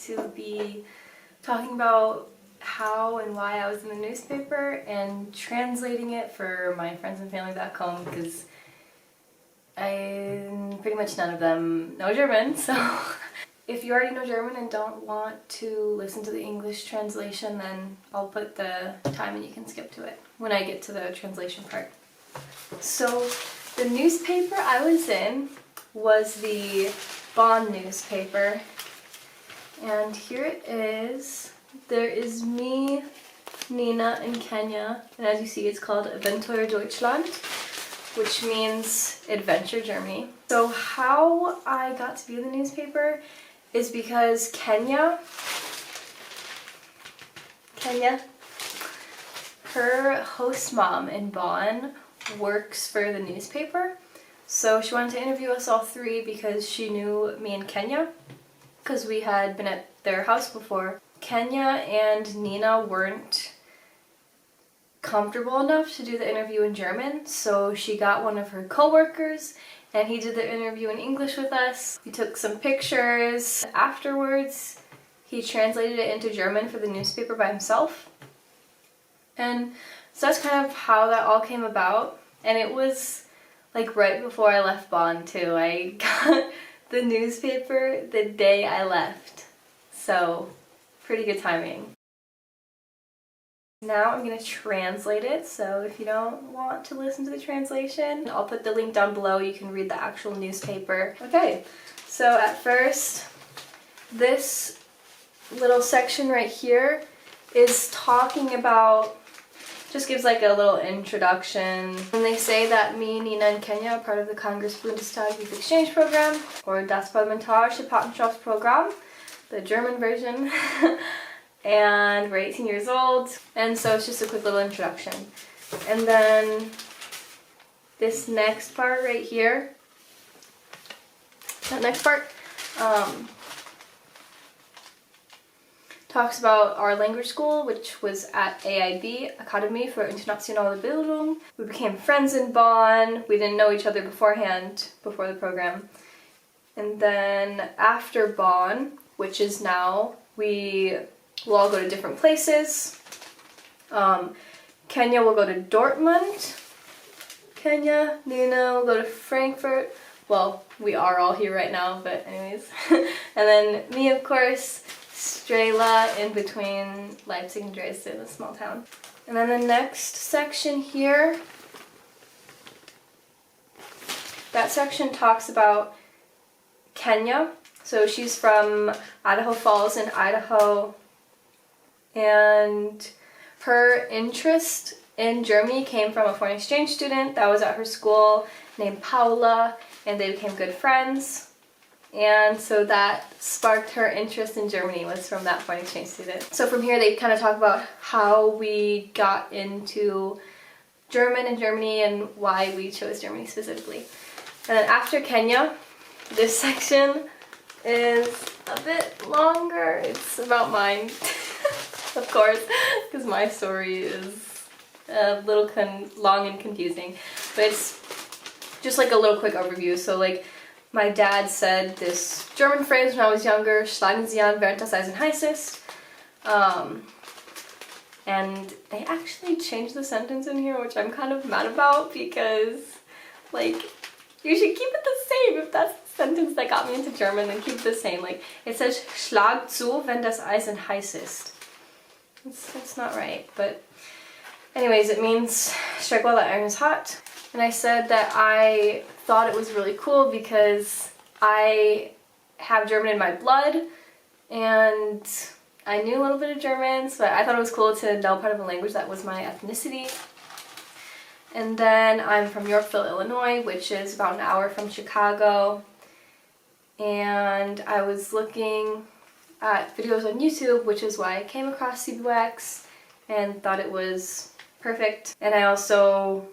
to be talking about how and why I was in the newspaper and translating it for my friends and family back home, because pretty much none of them know German, so if you already know German and don't want to listen to the English translation, then I'll put the time and you can skip to it when I get to the translation part. So the newspaper I was in was the Bonn newspaper, and here it is. There is me, Nina, and Kenya, and as you see it's called Abenteuer Deutschland, which means Adventure Germany. So how I got to be in the newspaper is because Kenya, her host mom in Bonn works for the newspaper. So she wanted to interview us all three because she knew me and Kenya, because we had been at their house before. Kenya and Nina weren't comfortable enough to do the interview in German, so she got one of her co-workers and he did the interview in English with us. We took some pictures. Afterwards, he translated it into German for the newspaper by himself. And so that's kind of how that all came about. And it was like right before I left Bonn too. I got the newspaper the day I left. So pretty good timing. Now I'm going to translate it, so if you don't want to listen to the translation, I'll put the link down below. You can read the actual newspaper. Okay, so at first, this little section right here is talking about, just gives like a little introduction. And they say that me, Nina, and Kenya are part of the Congress Bundestag Youth Exchange Program, or das Parlamentarische Patenschaftsprogramm, the German version. And we're 18 years old, and so it's just a quick little introduction. And then this next part right here, talks about our language school, which was at AIB, Akademie für Internationale Bildung. We became friends in Bonn. We didn't know each other beforehand, before the program. And then after Bonn, which is now, we'll all go to different places. Kenya will go to Dortmund. Nina will go to Frankfurt. Well, we are all here right now, but anyways. And then me, of course, Strela, in between Leipzig and Dresden, a small town. And then the next section here, that section talks about Kenya. So she's from Idaho Falls in Idaho. And her interest in Germany came from a foreign exchange student that was at her school named Paula, and they became good friends. And so that sparked her interest in Germany, was from that foreign exchange student. So from here they kind of talk about how we got into German and Germany and why we chose Germany specifically. And then after Kenya, this section is a bit longer. It's about mine. Of course, because my story is a little long and confusing, but it's just like a little quick overview. So like, my dad said this German phrase when I was younger, schlagen Sie an, während das Eisen heiß ist. And they actually changed the sentence in here, which I'm kind of mad about, because like, you should keep it the same. If that's the sentence that got me into German, then keep it the same. Like, it says schlag zu, wenn das Eisen heiß ist. It's not right, but anyways, it means strike while the iron is hot. And I said that I thought it was really cool because I have German in my blood, and I knew a little bit of German, so I thought it was cool to know part of a language that was my ethnicity. And then I'm from Yorkville, Illinois, which is about an hour from Chicago, and I was looking at videos on YouTube, which is why I came across CBUX and thought it was perfect. And I also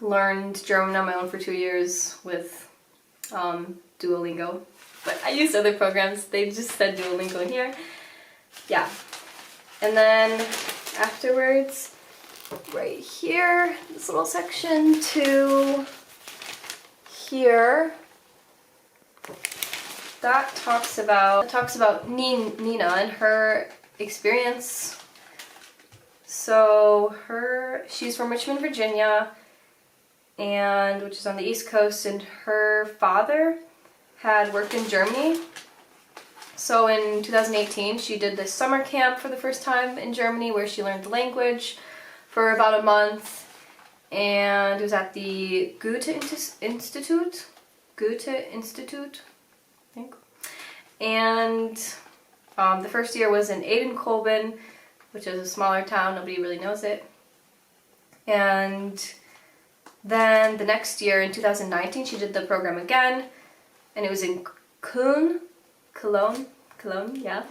learned German on my own for 2 years with Duolingo, but I used other programs. They just said Duolingo in here. Yeah. And then afterwards, right here, this little section to here, that talks about Nina and her experience. So she's from Richmond, Virginia, and which is on the East Coast, and her father had worked in Germany. So in 2018, she did this summer camp for the first time in Germany where she learned the language for about a month, and it was at the Institute, I think. And the first year was in Aden-Kolben, which is a smaller town, nobody really knows it. And then the next year, in 2019, she did the program again, and it was in Cologne, yeah.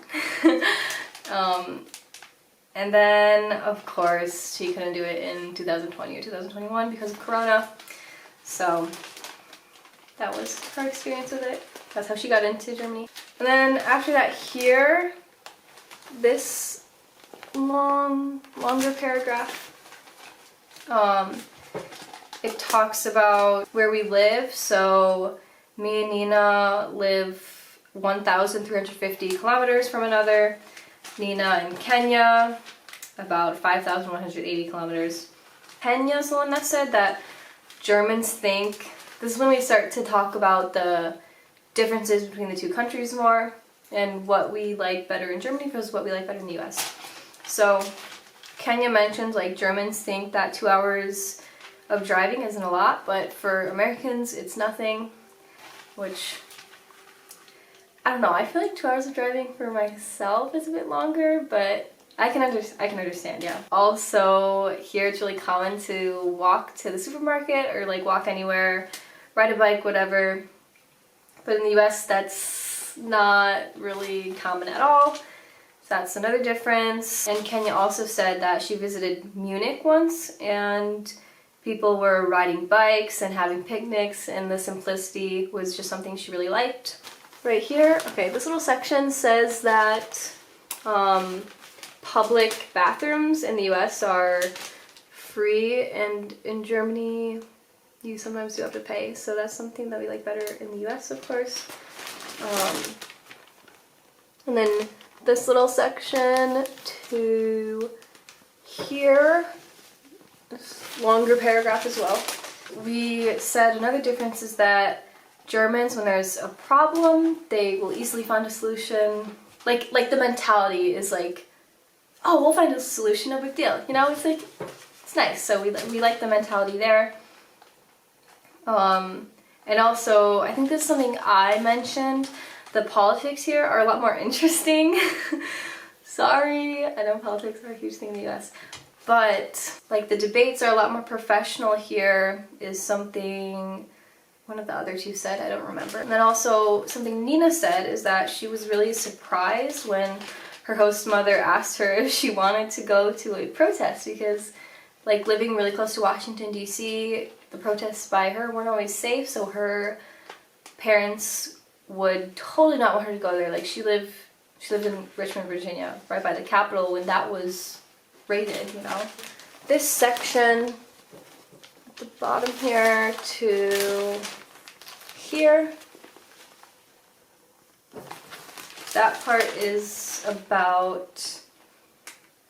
And then, of course, she couldn't do it in 2020 or 2021 because of Corona. So that was her experience with it. That's how she got into Germany. And then after that here, this longer paragraph, it talks about where we live. So me and Nina live 1,350 kilometers from another. Nina in Kenya, about 5,180 kilometers. Kenya's the one that said that Germans think, this is when we start to talk about the differences between the two countries more and what we like better in Germany versus what we like better in the US. So Kenya mentions like Germans think that 2 hours of driving isn't a lot, but for Americans it's nothing, which I don't know, I feel like 2 hours of driving for myself is a bit longer, but I can understand, yeah. Also, here it's really common to walk to the supermarket or like walk anywhere, ride a bike, whatever. But in the US, that's not really common at all. So that's another difference. And Kenya also said that she visited Munich once, and people were riding bikes and having picnics, and the simplicity was just something she really liked. Right here, okay, this little section says that public bathrooms in the US are free, and in Germany you sometimes do have to pay, so that's something that we like better in the US, of course. And then this little section to here, this longer paragraph as well. We said another difference is that Germans, when there's a problem, they will easily find a solution. Like the mentality is like, oh, we'll find a solution, no big deal. You know, it's like, it's nice. So we like the mentality there. And also, I think this is something I mentioned, the politics here are a lot more interesting. Sorry, I know politics are a huge thing in the US. But, like, the debates are a lot more professional here is something one of the other two said, I don't remember. And then also, something Nina said is that she was really surprised when her host mother asked her if she wanted to go to a protest because, like, living really close to Washington, D.C., the protests by her weren't always safe, so her parents would totally not want her to go there. Like, she lived in Richmond, Virginia, right by the Capitol when that was raided, you know. This section at the bottom here to here, that part is about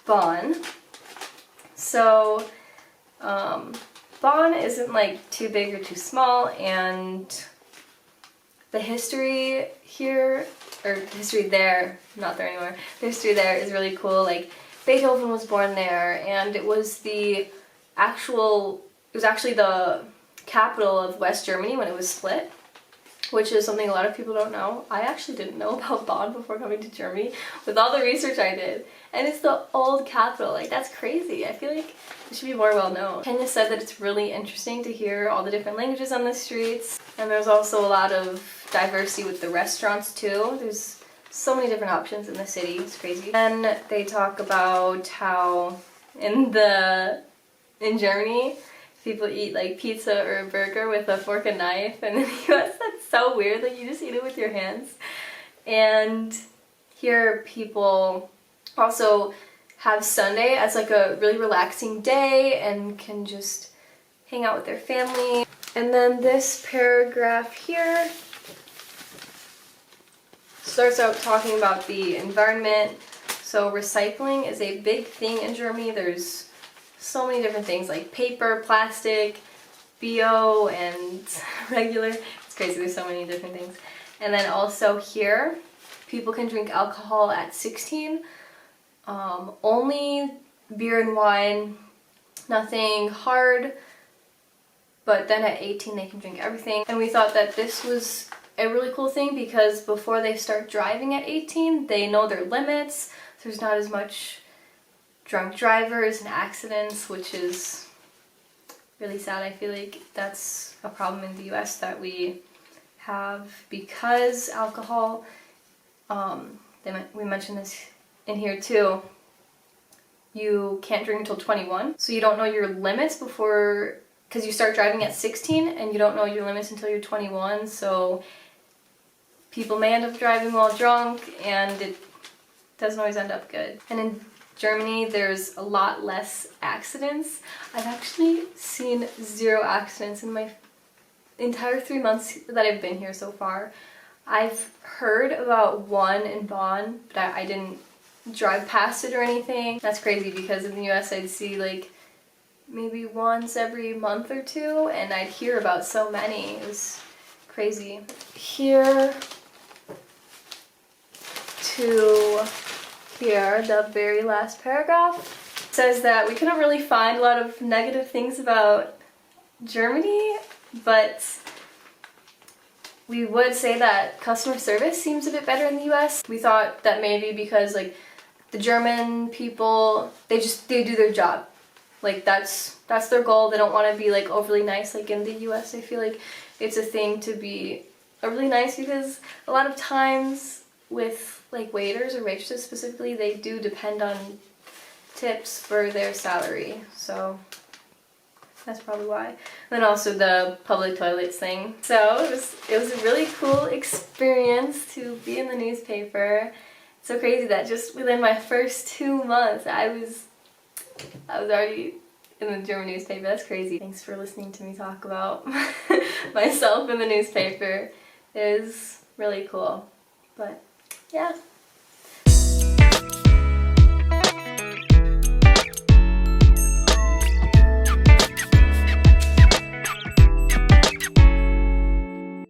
Bonn. So, Bonn isn't like too big or too small, and the history here, or the history there, not there anymore, the history there is really cool. Like, Beethoven was born there, and it was actually the capital of West Germany when it was split, which is something a lot of people don't know. I actually didn't know about Bonn before coming to Germany with all the research I did. And it's the old capital, like that's crazy. I feel like it should be more well known. Kenya said that it's really interesting to hear all the different languages on the streets. And there's also a lot of diversity with the restaurants too. There's so many different options in the city, it's crazy. And they talk about how in Germany, people eat like pizza or a burger with a fork and knife, and in the US that's so weird, like you just eat it with your hands. And here people also have Sunday as like a really relaxing day and can just hang out with their family. And then this paragraph here Starts out talking about the environment. So recycling is a big thing in Germany. There's so many different things like paper, plastic, bio, and regular. It's crazy, there's so many different things. And then also here, people can drink alcohol at 16. Only beer and wine, nothing hard. But then at 18 they can drink everything. And we thought that this was a really cool thing because before they start driving at 18, they know their limits. There's not as much drunk drivers and accidents, which is really sad. I feel like that's a problem in the US that we have because alcohol, we mentioned this in here too, you can't drink until 21. So you don't know your limits before, because you start driving at 16 and you don't know your limits until you're 21. So people may end up driving while drunk and it doesn't always end up good. And in Germany, there's a lot less accidents. I've actually seen 0 accidents in my entire 3 months that I've been here so far. I've heard about one in Bonn, but I didn't drive past it or anything. That's crazy because in the US I'd see like maybe once every month or 2 and I'd hear about so many. It was crazy. Here to here, the very last paragraph says that we couldn't really find a lot of negative things about Germany, but we would say that customer service seems a bit better in the US. We thought that maybe because like the German people, they do their job. Like that's their goal. They don't want to be like overly nice like in the US. I feel like it's a thing to be overly nice because a lot of times with like waiters or waitresses specifically, they do depend on tips for their salary. So that's probably why. And then also the public toilets thing. So it was a really cool experience to be in the newspaper. It's so crazy that just within my first 2 months I was already in the German newspaper. That's crazy. Thanks for listening to me talk about myself in the newspaper. It was really cool. But yeah.